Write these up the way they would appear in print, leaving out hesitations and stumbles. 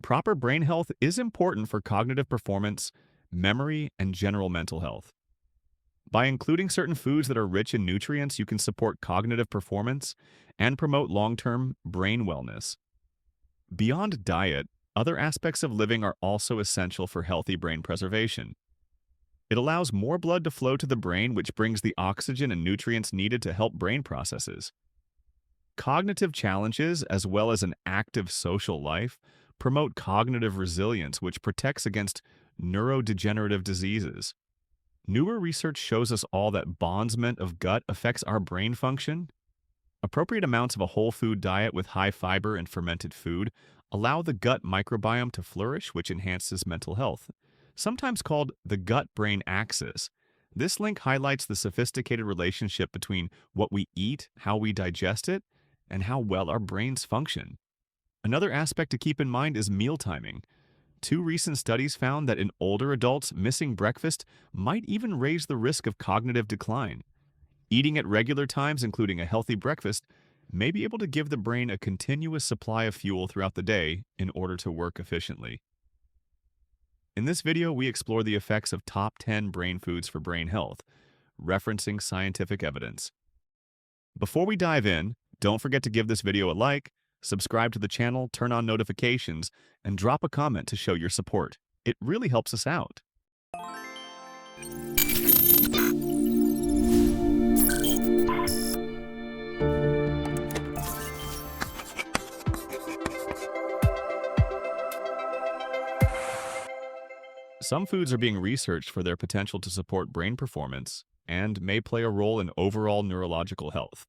Proper brain health is important for cognitive performance, memory, and general mental health. By including certain foods that are rich in nutrients, you can support cognitive performance and promote long-term brain wellness. Beyond diet, other aspects of living are also essential for healthy brain preservation. It allows more blood to flow to the brain, which brings the oxygen and nutrients needed to help brain processes. Cognitive challenges, as well as an active social life, promote cognitive resilience, which protects against neurodegenerative diseases. Newer research shows us all that bondsment of gut affects our brain function. Appropriate amounts of a whole food diet with high fiber and fermented food allow the gut microbiome to flourish, which enhances mental health. Sometimes called the gut-brain axis, this link highlights the sophisticated relationship between what we eat, how we digest it, and how well our brains function. Another aspect to keep in mind is meal timing. Two recent studies found that in older adults, missing breakfast might even raise the risk of cognitive decline. Eating at regular times, including a healthy breakfast, may be able to give the brain a continuous supply of fuel throughout the day in order to work efficiently. In this video, we explore the effects of top 10 brain foods for brain health, referencing scientific evidence. Before we dive in, don't forget to give this video a like, subscribe to the channel, turn on notifications, and drop a comment to show your support. It really helps us out. Some foods are being researched for their potential to support brain performance and may play a role in overall neurological health.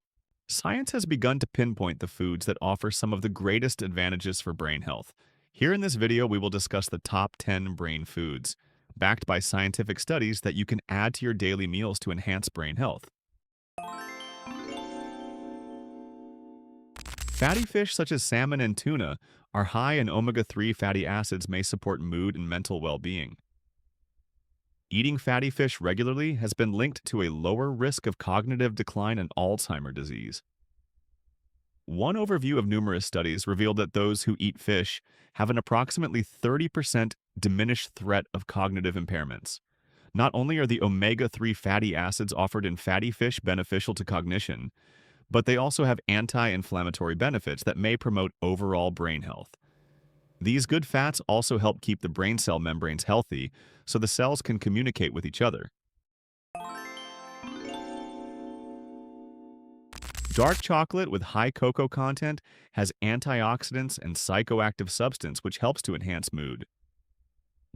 Science has begun to pinpoint the foods that offer some of the greatest advantages for brain health. Here in this video, we will discuss the top 10 brain foods, backed by scientific studies that you can add to your daily meals to enhance brain health. Fatty fish such as salmon and tuna are high in omega-3 fatty acids may support mood and mental well-being. Eating fatty fish regularly has been linked to a lower risk of cognitive decline and Alzheimer's disease. One overview of numerous studies revealed that those who eat fish have an approximately 30% diminished threat of cognitive impairments. Not only are the omega-3 fatty acids offered in fatty fish beneficial to cognition, but they also have anti-inflammatory benefits that may promote overall brain health. These good fats also help keep the brain cell membranes healthy so the cells can communicate with each other. Dark chocolate with high cocoa content has antioxidants and psychoactive substance which helps to enhance mood.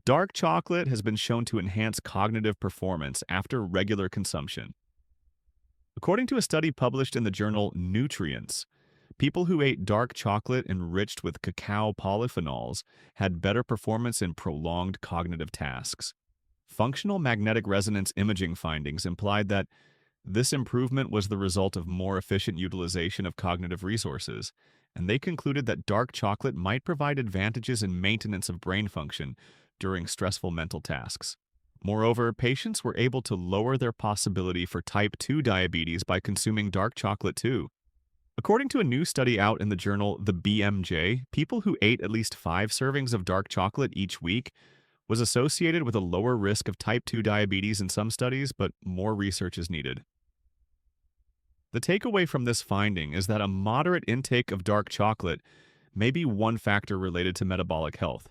Dark chocolate has been shown to enhance cognitive performance after regular consumption. According to a study published in the journal Nutrients, people who ate dark chocolate enriched with cacao polyphenols had better performance in prolonged cognitive tasks. Functional magnetic resonance imaging findings implied that this improvement was the result of more efficient utilization of cognitive resources, and they concluded that dark chocolate might provide advantages in maintenance of brain function during stressful mental tasks. Moreover, patients were able to lower their possibility for type 2 diabetes by consuming dark chocolate too. According to a new study out in the journal The BMJ, people who ate at least 5 servings of dark chocolate each week was associated with a lower risk of type 2 diabetes in some studies, but more research is needed. The takeaway from this finding is that a moderate intake of dark chocolate may be one factor related to metabolic health.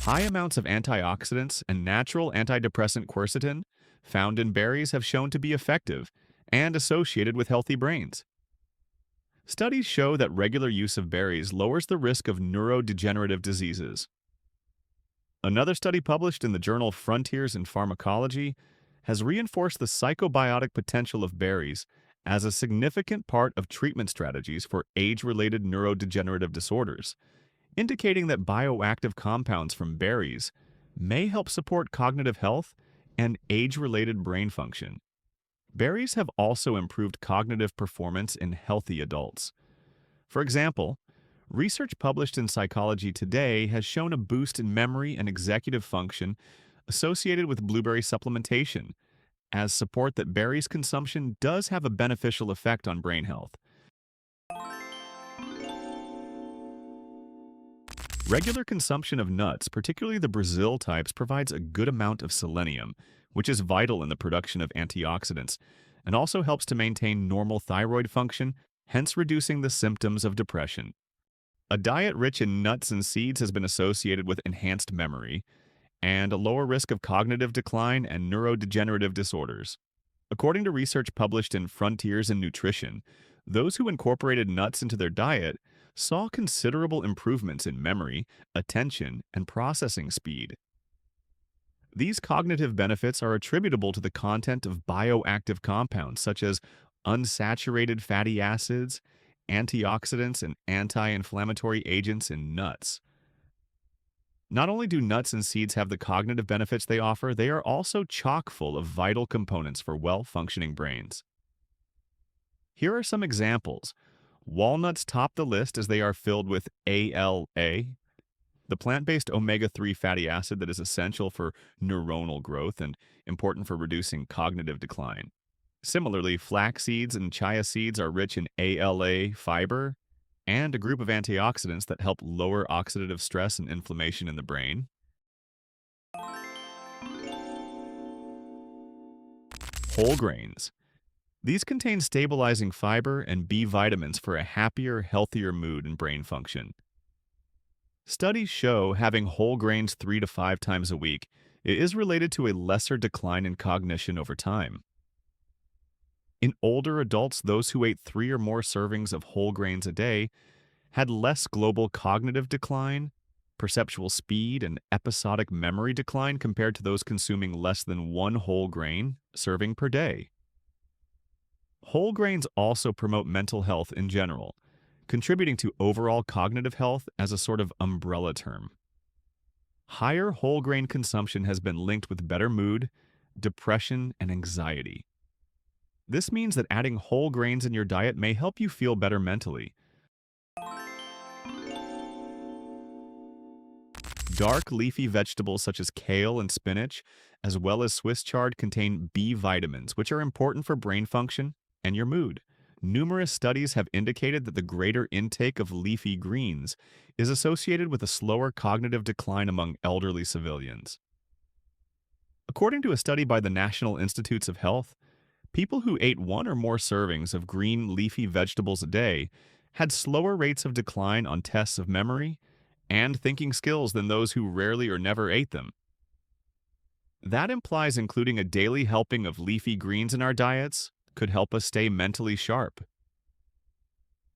High amounts of antioxidants and natural antidepressant quercetin found in berries have shown to be effective and associated with healthy brains. Studies show that regular use of berries lowers the risk of neurodegenerative diseases. Another study published in the journal Frontiers in Pharmacology has reinforced the psychobiotic potential of berries as a significant part of treatment strategies for age-related neurodegenerative disorders, indicating that bioactive compounds from berries may help support cognitive health and age-related brain function. Berries have also improved cognitive performance in healthy adults. For example, research published in Psychology Today has shown a boost in memory and executive function associated with blueberry supplementation, as support that berries consumption does have a beneficial effect on brain health. Regular consumption of nuts, particularly the Brazil types, provides a good amount of selenium, which is vital in the production of antioxidants, and also helps to maintain normal thyroid function, hence reducing the symptoms of depression. A diet rich in nuts and seeds has been associated with enhanced memory and a lower risk of cognitive decline and neurodegenerative disorders. According to research published in Frontiers in Nutrition, those who incorporated nuts into their diet saw considerable improvements in memory, attention, and processing speed. These cognitive benefits are attributable to the content of bioactive compounds such as unsaturated fatty acids, antioxidants, and anti-inflammatory agents in nuts. Not only do nuts and seeds have the cognitive benefits they offer, they are also chock full of vital components for well-functioning brains. Here are some examples. Walnuts top the list as they are filled with ALA, the plant-based omega-3 fatty acid that is essential for neuronal growth and important for reducing cognitive decline. Similarly, flax seeds and chia seeds are rich in ALA fiber and a group of antioxidants that help lower oxidative stress and inflammation in the brain. Whole grains. These contain stabilizing fiber and B vitamins for a happier, healthier mood and brain function. Studies show having whole grains 3 to 5 times a week is related to a lesser decline in cognition over time. In older adults, those who ate 3 or more servings of whole grains a day had less global cognitive decline, perceptual speed, and episodic memory decline compared to those consuming less than one whole grain serving per day. Whole grains also promote mental health in general, contributing to overall cognitive health as a sort of umbrella term. Higher whole grain consumption has been linked with better mood, depression, and anxiety. This means that adding whole grains in your diet may help you feel better mentally. Dark leafy vegetables such as kale and spinach, as well as Swiss chard, contain B vitamins, which are important for brain function and your mood. Numerous studies have indicated that the greater intake of leafy greens is associated with a slower cognitive decline among elderly civilians. According to a study by the National Institutes of Health, people who ate 1 or more servings of green leafy vegetables a day had slower rates of decline on tests of memory and thinking skills than those who rarely or never ate them. That implies including a daily helping of leafy greens in our diets could help us stay mentally sharp.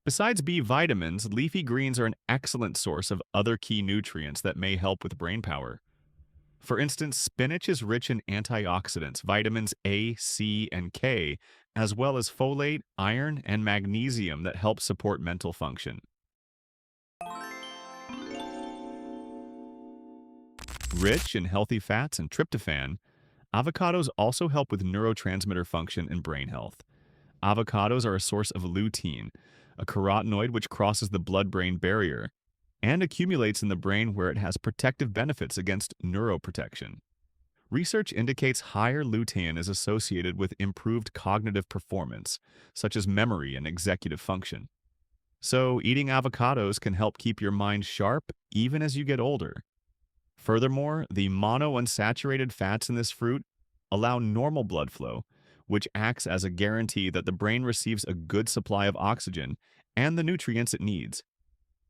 Besides B vitamins, leafy greens are an excellent source of other key nutrients that may help with brain power. For instance, spinach is rich in antioxidants, vitamins A, C, and K, as well as folate, iron, and magnesium that help support mental function. Rich in healthy fats and tryptophan, avocados also help with neurotransmitter function and brain health. Avocados are a source of lutein, a carotenoid which crosses the blood-brain barrier and accumulates in the brain where it has protective benefits against neuroprotection. Research indicates higher lutein is associated with improved cognitive performance, such as memory and executive function. So, eating avocados can help keep your mind sharp even as you get older. Furthermore, the monounsaturated fats in this fruit allow normal blood flow, which acts as a guarantee that the brain receives a good supply of oxygen and the nutrients it needs.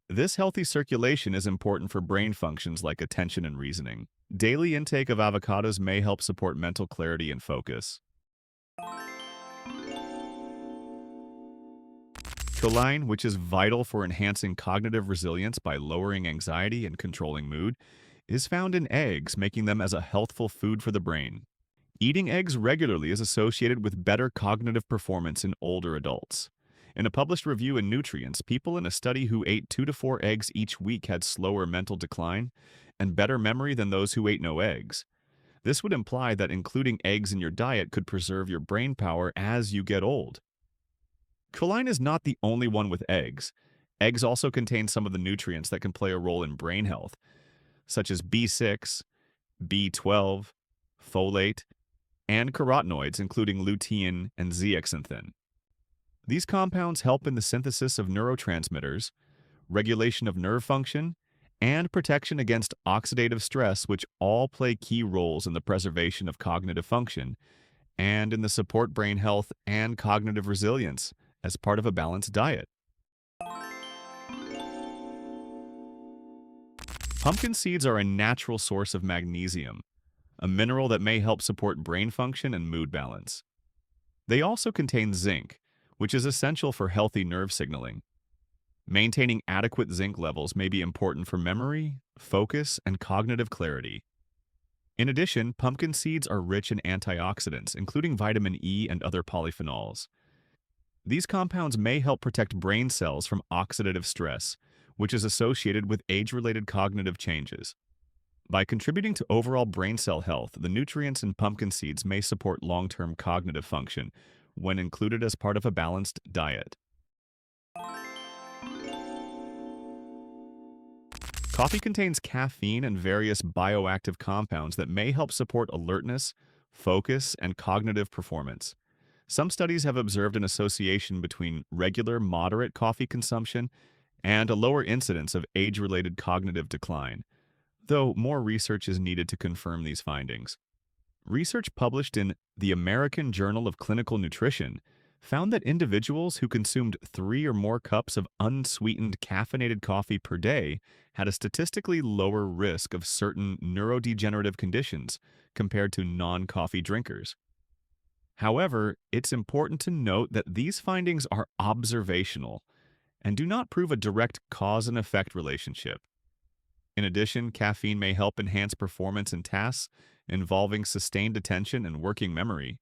This healthy circulation is important for brain functions like attention and reasoning. Daily intake of avocados may help support mental clarity and focus. Choline, which is vital for enhancing cognitive resilience by lowering anxiety and controlling mood, is found in eggs, making them as a healthful food for the brain. Eating eggs regularly is associated with better cognitive performance in older adults. In a published review in Nutrients, people in a study who ate 2 to 4 eggs each week had slower mental decline and better memory than those who ate no eggs. This would imply that including eggs in your diet could preserve your brain power as you get old. Choline is not the only one with eggs. Eggs also contain some of the nutrients that can play a role in brain health, such as B6, B12, folate, and carotenoids, including lutein and zeaxanthin. These compounds help in the synthesis of neurotransmitters, regulation of nerve function, and protection against oxidative stress, which all play key roles in the preservation of cognitive function and in the support brain health and cognitive resilience as part of a balanced diet. Pumpkin seeds are a natural source of magnesium, a mineral that may help support brain function and mood balance. They also contain zinc, which is essential for healthy nerve signaling. Maintaining adequate zinc levels may be important for memory, focus, and cognitive clarity. In addition, pumpkin seeds are rich in antioxidants, including vitamin E and other polyphenols. These compounds may help protect brain cells from oxidative stress, which is associated with age-related cognitive changes. By contributing to overall brain cell health, the nutrients in pumpkin seeds may support long-term cognitive function when included as part of a balanced diet. Coffee contains caffeine and various bioactive compounds that may help support alertness, focus, and cognitive performance. Some studies have observed an association between regular moderate coffee consumption and a lower incidence of age-related cognitive decline, though more research is needed to confirm these findings. Research published in the American Journal of Clinical Nutrition found that individuals who consumed 3 or more cups of unsweetened caffeinated coffee per day had a statistically lower risk of certain neurodegenerative conditions compared to non-coffee drinkers. However, it's important to note that these findings are observational and do not prove a direct cause and effect relationship. In addition, caffeine may help enhance performance in tasks involving sustained attention and working memory.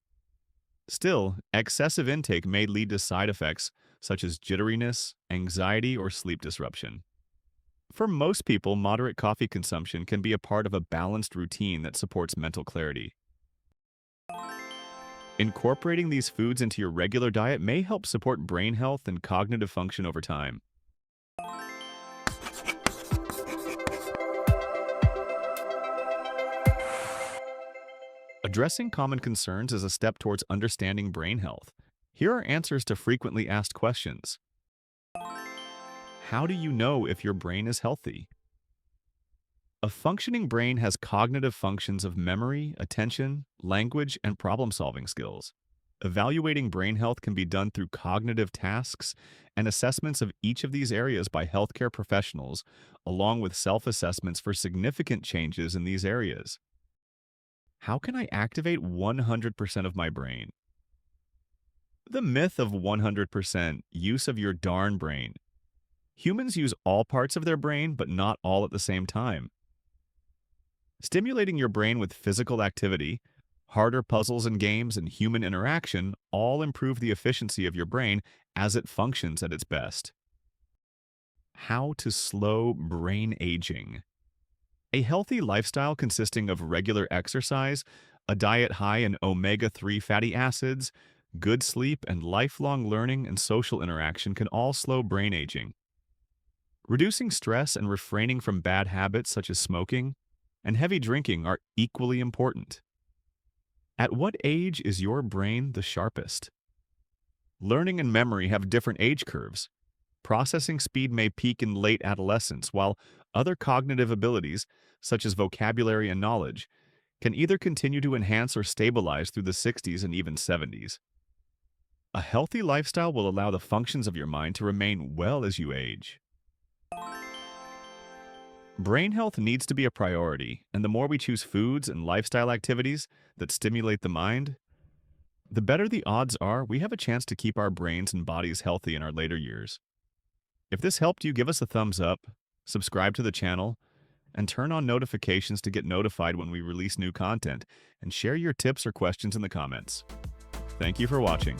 Still, excessive intake may lead to side effects such as jitteriness, anxiety, or sleep disruption. For most people, moderate coffee consumption can be a part of a balanced routine that supports mental clarity. Incorporating these foods into your regular diet may help support brain health and cognitive function over time. Addressing common concerns is a step towards understanding brain health. Here are answers to frequently asked questions. How do you know if your brain is healthy? A functioning brain has cognitive functions of memory, attention, language, and problem-solving skills. Evaluating brain health can be done through cognitive tasks and assessments of each of these areas by healthcare professionals, along with self-assessments for significant changes in these areas. How can I activate 100% of my brain? The myth of 100% use of your darn brain. Humans use all parts of their brain, but not all at the same time. Stimulating your brain with physical activity, harder puzzles and games, and human interaction all improve the efficiency of your brain as it functions at its best. How to slow brain aging. A healthy lifestyle consisting of regular exercise, a diet high in omega-3 fatty acids, good sleep, and lifelong learning and social interaction can all slow brain aging. Reducing stress and refraining from bad habits such as smoking and heavy drinking are equally important. At what age is your brain the sharpest? Learning and memory have different age curves. Processing speed may peak in late adolescence, while other cognitive abilities, such as vocabulary and knowledge, can either continue to enhance or stabilize through the 60s and even 70s. A healthy lifestyle will allow the functions of your mind to remain well as you age. Brain health needs to be a priority, and the more we choose foods and lifestyle activities that stimulate the mind, the better the odds are we have a chance to keep our brains and bodies healthy in our later years. If this helped you, give us a thumbs up, subscribe to the channel, and turn on notifications to get notified when we release new content, and share your tips or questions in the comments. Thank you for watching.